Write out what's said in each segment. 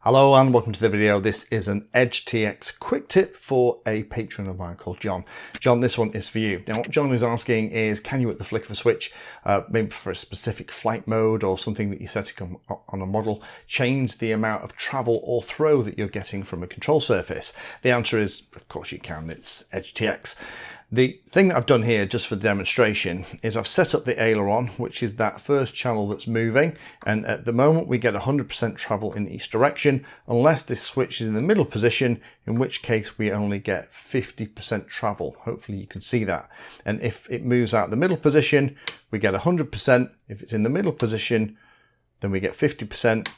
Hello and welcome to the video. This is an EdgeTX Quick Tip for a patron of mine called John. John, this one is for you. Now what John is asking is, can you at the flick of a switch, maybe for a specific flight mode or something that you're setting on a model, change the amount of travel or throw that you're getting from a control surface? The answer is, of course you can. It's EdgeTX. The thing that I've done here just for demonstration is I've set up the aileron, which is that first channel that's moving, and at the moment we get 100% travel in each direction unless this switch is in the middle position, in which case we only get 50% travel. Hopefully you can see that. And if it moves out the middle position, we get 100%. If it's in the middle position, then we get 50%.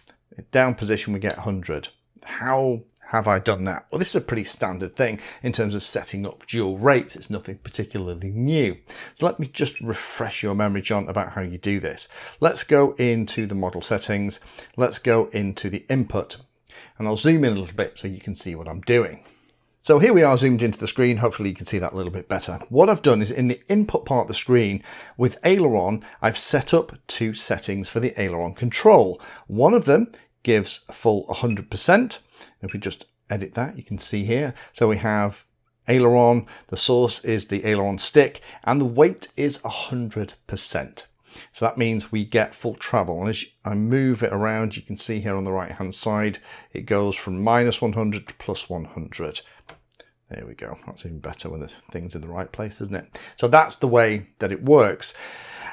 Down position we get 100. How have I done that? Well, this is a pretty standard thing in terms of setting up dual rates. It's nothing particularly new. So let me just refresh your memory, John, about how you do this. Let's go into the model settings. Let's go into the input, and I'll zoom in a little bit so you can see what I'm doing. So here we are zoomed into the screen. Hopefully you can see that a little bit better. What I've done is in the input part of the screen with aileron, I've set up two settings for the aileron control. One of them gives a full 100%. If we just edit that, you can see here. So we have aileron, the source is the aileron stick, and the weight is 100%. So that means we get full travel. And as I move it around, you can see here on the right hand side, it goes from -100 to +100. There we go. That's even better when the thing's in the right place, isn't it? So that's the way that it works.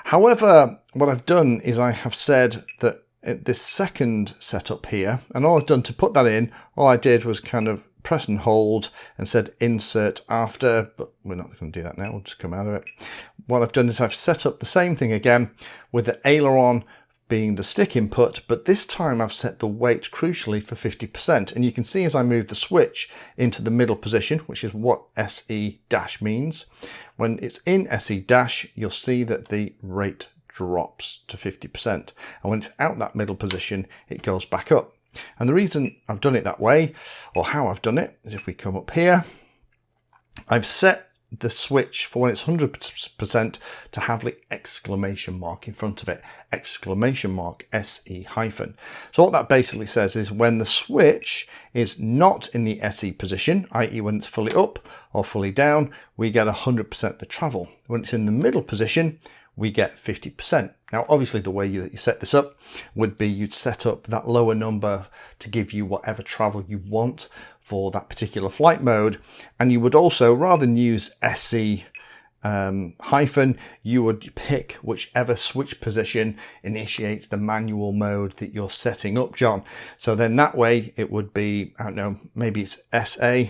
However, what I've done is I have said that this second setup here, and all I've done to put that in, all I did was kind of press and hold and said insert after, but we're not going to do that now. We'll just come out of it. What I've done is I've set up the same thing again with the aileron being the stick input, but this time I've set the weight crucially for 50%. And you can see as I move the switch into the middle position, which is what SE dash means. When it's in SE dash, you'll see that the rate drops to 50%, and when it's out that middle position it goes back up. And the reason I've done it that way, or how I've done it, is if we come up here, I've set the switch for when it's 100% to have the exclamation mark in front of it, exclamation mark SE hyphen. So what that basically says is when the switch is not in the SE position, i.e. when it's fully up or fully down, we get 100% the travel. When it's in the middle position, we get 50%. Now, obviously the way that you set this up would be you'd set up that lower number to give you whatever travel you want for that particular flight mode. And you would also, rather than use SE hyphen, you would pick whichever switch position initiates the manual mode that you're setting up, John. So then that way it would be, I don't know, maybe it's SA.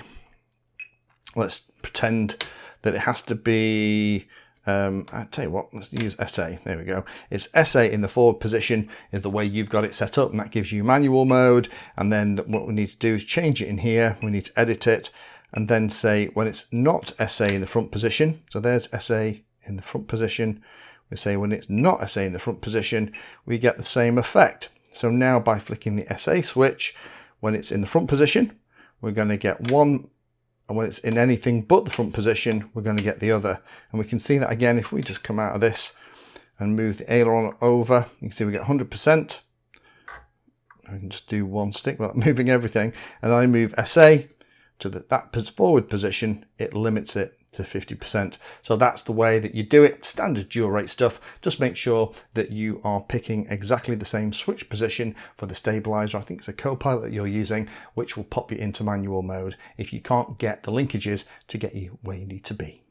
Let's pretend that it has to be, I tell you what, let's use SA. There we go. It's SA in the forward position is the way you've got it set up, and that gives you manual mode. And then what we need to do is change it in here. We need to edit it and then say when it's not SA in the front position. So there's SA in the front position. We say when it's not SA in the front position, we get the same effect. So now by flicking the SA switch, when it's in the front position, we're going to get one. And when it's in anything but the front position, we're going to get the other. And we can see that again if we just come out of this and move the aileron over. You can see we get 100%. I can just do one stick without moving everything. And I move SA to that forward position, it limits it to 50%. So that's the way that you do it. Standard dual rate stuff. Just make sure that you are picking exactly the same switch position for the stabilizer. I think it's a Copilot that you're using, which will pop you into manual mode if you can't get the linkages to get you where you need to be.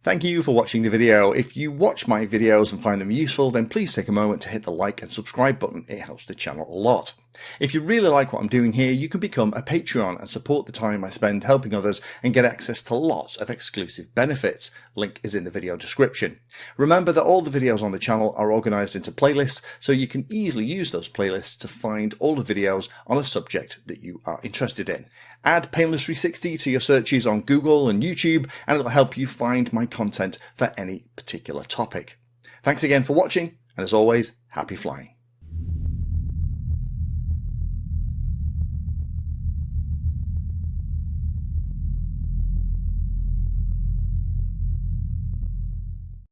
Thank you for watching the video. If you watch my videos and find them useful, then please take a moment to hit the like and subscribe button. It helps the channel a lot. If you really like what I'm doing here, you can become a Patreon and support the time I spend helping others and get access to lots of exclusive benefits. Link is in the video description. Remember that all the videos on the channel are organized into playlists, so you can easily use those playlists to find all the videos on a subject that you are interested in. Add Painless 360 to your searches on Google and YouTube, and it'll help you find my content for any particular topic. Thanks again for watching, and as always, happy flying.